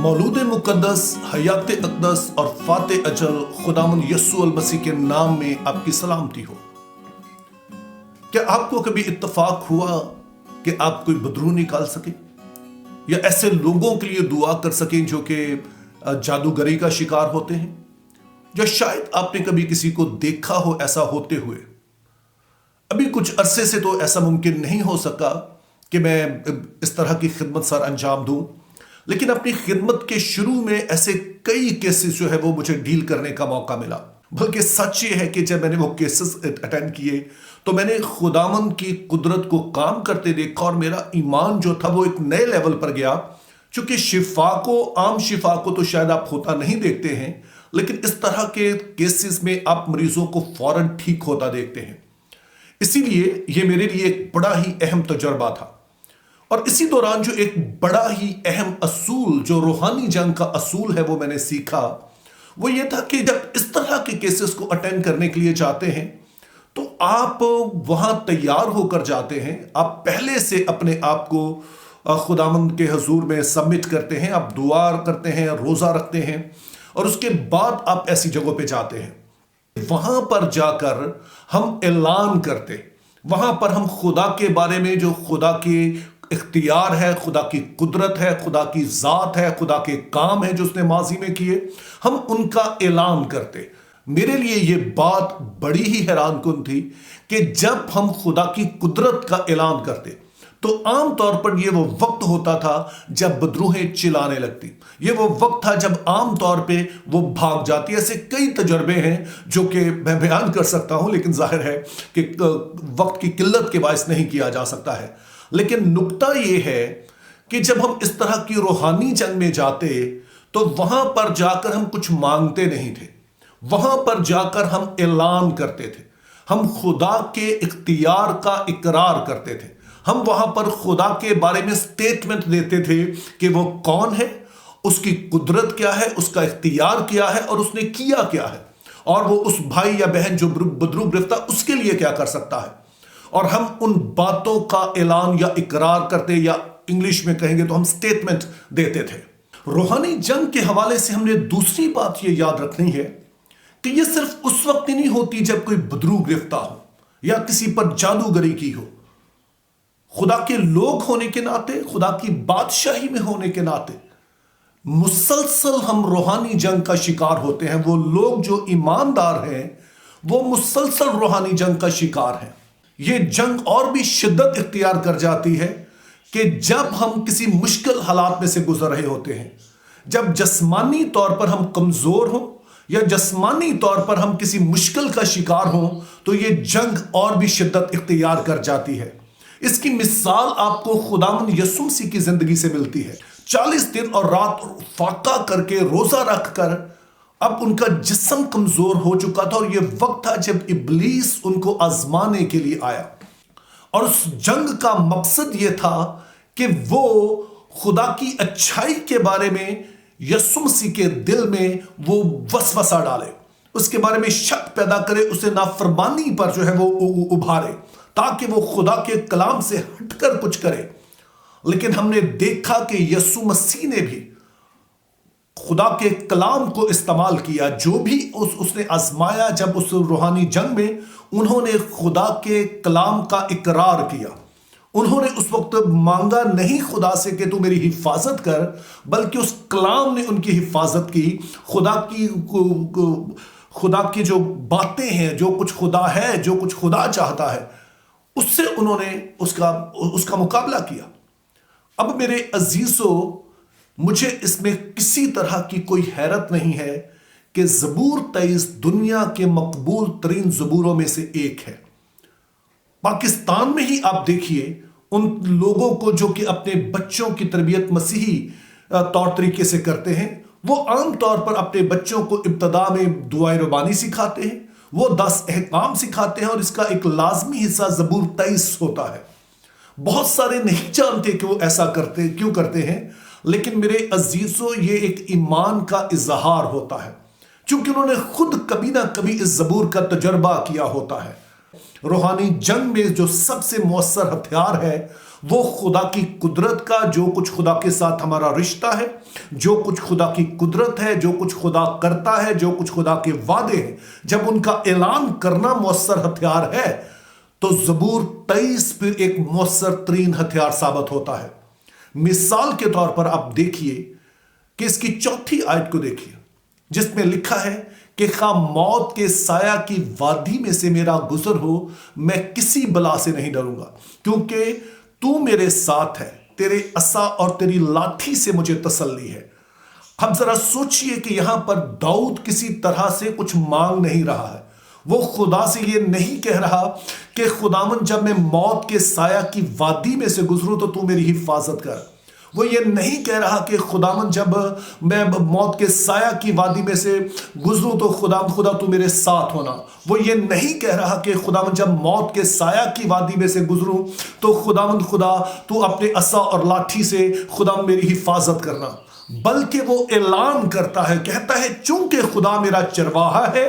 मौलूद मुक़द्दस, हयात अक़दस और फ़ाते अजल खुदावंद यस्सु अल मसीह के नाम में आपकी सलामती हो। क्या आपको कभी इत्तफाक हुआ कि आप कोई बदरू निकाल सके या ऐसे लोगों के लिए दुआ कर सकें जो कि जादूगरी का शिकार होते हैं, या शायद आपने कभी किसी को देखा हो ऐसा होते हुए। अभी कुछ अरसे से तो ऐसा मुमकिन नहीं हो सका कि मैं इस तरह की खिदमत सर अंजाम दूं, लेकिन अपनी खिदमत के शुरू में ऐसे कई केसेस जो है वो मुझे डील करने का मौका मिला। बल्कि सच ये है कि जब मैंने वो केसेस अटेंड किए तो मैंने खुदावंद की कुदरत को काम करते देखा और मेरा ईमान जो था वो एक नए लेवल पर गया। चूंकि आम शिफा को तो शायद आप होता नहीं देखते हैं, लेकिन इस तरह के केसेस में आप मरीजों को फौरन ठीक होता देखते हैं। इसीलिए ये मेरे लिए एक बड़ा ही अहम तजुर्बा था। और इसी दौरान जो एक बड़ा ही अहम असूल, जो रूहानी जंग का असूल है, वो मैंने सीखा। वो ये था कि जब इस तरह के केसेस को अटेंड करने के लिए जाते हैं तो आप वहां तैयार होकर जाते हैं। आप पहले से अपने आप को खुदावंद के हजूर में सबमिट करते हैं, आप दुआ करते हैं, रोजा रखते हैं, और उसके बाद आप ऐसी जगहों पे जाते हैं। वहां पर जाकर हम ऐलान करते, वहां पर हम खुदा के बारे में, जो खुदा के इख्तियार है, खुदा की कुदरत है, खुदा की ज़ात है, खुदा के काम है जो उसने माजी में किए, हम उनका ऐलान करते। मेरे लिए ये बात बड़ी ही हैरान कुन थी कि जब हम खुदा की कुदरत का ऐलान करते तो आम तौर पर ये वो वक्त होता था जब बदरूहें चिल्लाने लगती। ये वो वक्त था जब आम तौर पे वो भाग जाती। ऐसे कई तजर्बे हैं जो कि मैं बयान कर सकता हूं, लेकिन जाहिर है कि वक्त की किल्लत के बायस नहीं किया जा सकता है। लेकिन नुक्ता ये है कि जब हम इस तरह की रूहानी जंग में जाते तो वहां पर जाकर हम कुछ मांगते नहीं थे, वहां पर जाकर हम ऐलान करते थे, हम खुदा के इख्तियार का इकरार करते थे। हम वहां पर खुदा के बारे में स्टेटमेंट देते थे कि वो कौन है, उसकी कुदरत क्या है, उसका इख्तियार क्या है और उसने किया क्या है, और वो उस भाई या बहन जो बदरू गिरफ्ता उसके लिए क्या कर सकता है। और हम उन बातों का ऐलान या इकरार करते, या इंग्लिश में कहेंगे तो हम स्टेटमेंट देते थे। रूहानी जंग के हवाले से हमने दूसरी बात ये याद रखनी है कि ये सिर्फ उस वक्त ही नहीं होती जब कोई बदरू गिरफ्तार हो या किसी पर जादूगरी की हो। खुदा के लोग होने के नाते, खुदा की बादशाही में होने के नाते मुसलसल हम रूहानी जंग का शिकार होते हैं। वो लोग जो ईमानदार हैं वो मुसलसल रूहानी जंग का शिकार हैं। ये जंग और भी शिद्दत इख्तियार कर जाती है कि जब हम किसी मुश्किल हालात में से गुजर रहे होते हैं, जब जस्मानी तौर पर हम कमजोर हों या जस्मानी तौर पर हम किसी मुश्किल का शिकार हों, तो ये जंग और भी शिद्दत इख्तियार कर जाती है। इसकी मिसाल आपको खुदावंद यस्सु मसीह की जिंदगी से मिलती है। 40 दिन और रात फाका करके, रोजा रखकर, अब उनका जिस्म कमजोर हो चुका था और यह वक्त था जब इब्लीस उनको आजमाने के लिए आया। और उस जंग का मकसद यह था कि वो खुदा की अच्छाई के बारे में यस्सु मसीह के दिल में वो वसवसा डाले, उसके बारे में शक पैदा करे, उसे नाफरमानी पर जो है वो उभारे, ताकि वो खुदा के कलाम से हटकर कुछ करे। लेकिन हमने देखा कि यस्सु मसीह ने भी खुदा के कलाम को इस्तेमाल किया। जो भी उसने आजमाया, जब उस रूहानी जंग में उन्होंने खुदा के कलाम का इकरार किया। उन्होंने उस वक्त मांगा नहीं खुदा से कि तू मेरी हिफाजत कर, बल्कि उस कलाम ने उनकी हिफाजत की। खुदा की जो बातें हैं, जो कुछ खुदा है, जो कुछ खुदा चाहता है, उससे उन्होंने उसका मुकाबला किया। अब मेरे अजीजों, मुझे इसमें किसी तरह की कोई हैरत नहीं है कि ज़बूर 23 दुनिया के मकबूल तरीन ज़बूरों में से एक है। पाकिस्तान में ही आप देखिए उन लोगों को जो कि अपने बच्चों की तरबियत मसीही तौर तरीके से करते हैं, वो आम तौर पर अपने बच्चों को इब्तदा में दुआए रबानी सिखाते हैं, वो 10 अहकाम सिखाते हैं, और इसका एक लाजमी हिस्सा ज़बूर 23 होता है। बहुत सारे नहीं जानते कि वो ऐसा क्यों करते हैं, लेकिन मेरे अजीजों, ये एक ईमान का इजहार होता है, क्योंकि उन्होंने खुद कभी ना कभी इस ज़बूर का तजर्बा किया होता है। रूहानी जंग में जो सबसे मौसर हथियार है वो खुदा की कुदरत का, जो कुछ खुदा के साथ हमारा रिश्ता है, जो कुछ खुदा की कुदरत है, जो कुछ खुदा करता है, जो कुछ खुदा के वादे हैं, जब उनका ऐलान करना मौसर हथियार है तो ज़बूर 23 फिर एक मौसर तरीन हथियार साबित होता है। मिसाल के तौर पर आप देखिए कि इसकी 4थी आयत को देखिए, जिसमें लिखा है कि खा मौत के साया की वादी में से मेरा गुजर हो, मैं किसी बला से नहीं डरूंगा, क्योंकि तू मेरे साथ है, तेरे असा और तेरी लाठी से मुझे तसल्ली है। हम जरा सोचिए कि यहां पर दाऊद किसी तरह से कुछ मांग नहीं रहा है। वो खुदा से ये नहीं कह रहा कि खुदावन जब मैं मौत के साया की वादी में से गुजरूं तो तू मेरी हिफाजत कर। वो ये नहीं कह रहा कि खुदावन जब मैं मौत के साया की वादी में से गुजरूं तो खुदा तू मेरे साथ होना। वो ये नहीं कह रहा कि खुदावन जब मौत के साया की वादी में से गुजरूं तो खुदा तू अपने असा और लाठी से खुदा मेरी हिफाजत करना, बल्कि वो ऐलान करता है, कहता है चूंकि खुदा मेरा चरवाहा है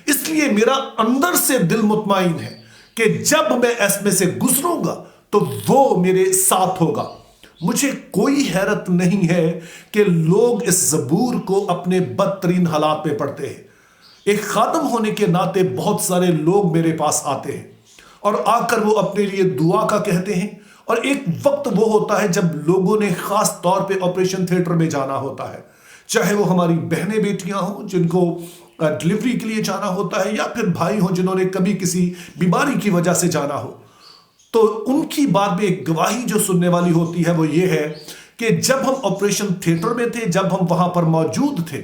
इसलिए मेरा अंदर से दिल मुतमईन है कि जब मैं इसमें से गुजरूंगा तो वो मेरे साथ होगा। मुझे कोई हैरत नहीं है कि लोग इस ज़बूर को अपने बदतरीन हालात में पढ़ते हैं। एक खादम होने के नाते बहुत सारे लोग मेरे पास आते हैं और आकर वो अपने लिए दुआ का कहते हैं, और एक वक्त वो होता है जब लोगों ने खास तौर पे ऑपरेशन थिएटर में जाना होता है, चाहे वो हमारी बहनें बेटियां हों जिनको डिलीवरी के लिए जाना होता है, या फिर भाई हों जिन्होंने कभी किसी बीमारी की वजह से जाना हो। तो उनकी बात में एक गवाही जो सुनने वाली होती है वो ये है कि जब हम ऑपरेशन थिएटर में थे, जब हम वहां पर मौजूद थे,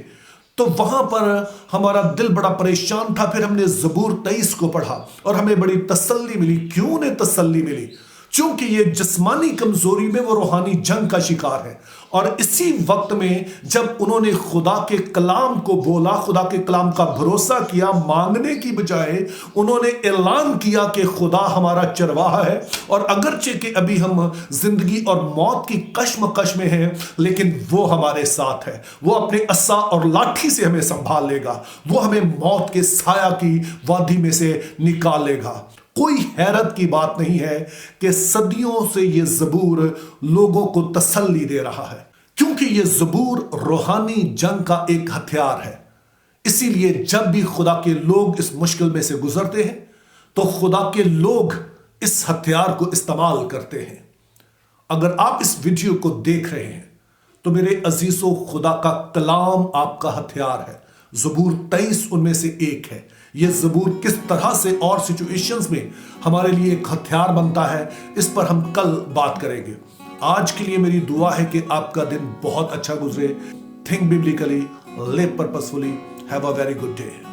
तो वहां पर हमारा दिल बड़ा परेशान था। फिर हमने ज़बूर 23 को पढ़ा और हमें बड़ी तसल्ली मिली। क्यों उन्हें तसल्ली मिली? क्योंकि ये जिस्मानी कमजोरी में वो रूहानी जंग का शिकार है। और इसी वक्त में जब उन्होंने खुदा के कलाम को बोला, खुदा के कलाम का भरोसा किया, मांगने की बजाय उन्होंने ऐलान किया कि खुदा हमारा चरवाहा है, और अगरचे कि अभी हम जिंदगी और मौत की कश्मकश में हैं, लेकिन वो हमारे साथ है। वो अपने असा और लाठी से हमें संभाल लेगा, वो हमें मौत के साया की वादी में से निकालेगा। कोई हैरत की बात नहीं है कि सदियों से ये ज़बूर लोगों को तसल्ली दे रहा है, क्योंकि ये ज़बूर रूहानी जंग का एक हथियार है। इसीलिए जब भी खुदा के लोग इस मुश्किल में से गुजरते हैं तो खुदा के लोग इस हथियार को इस्तेमाल करते हैं। अगर आप इस वीडियो को देख रहे हैं तो मेरे अजीजों, खुदा का कलाम आपका हथियार है। ज़बूर 23 उनमें से एक है। ये ज़बूर किस तरह से और सिचुएशंस में हमारे लिए एक हथियार बनता है, इस पर हम कल बात करेंगे। आज के लिए मेरी दुआ है कि आपका दिन बहुत अच्छा गुजरे। Think biblically, live purposefully, have a very good day.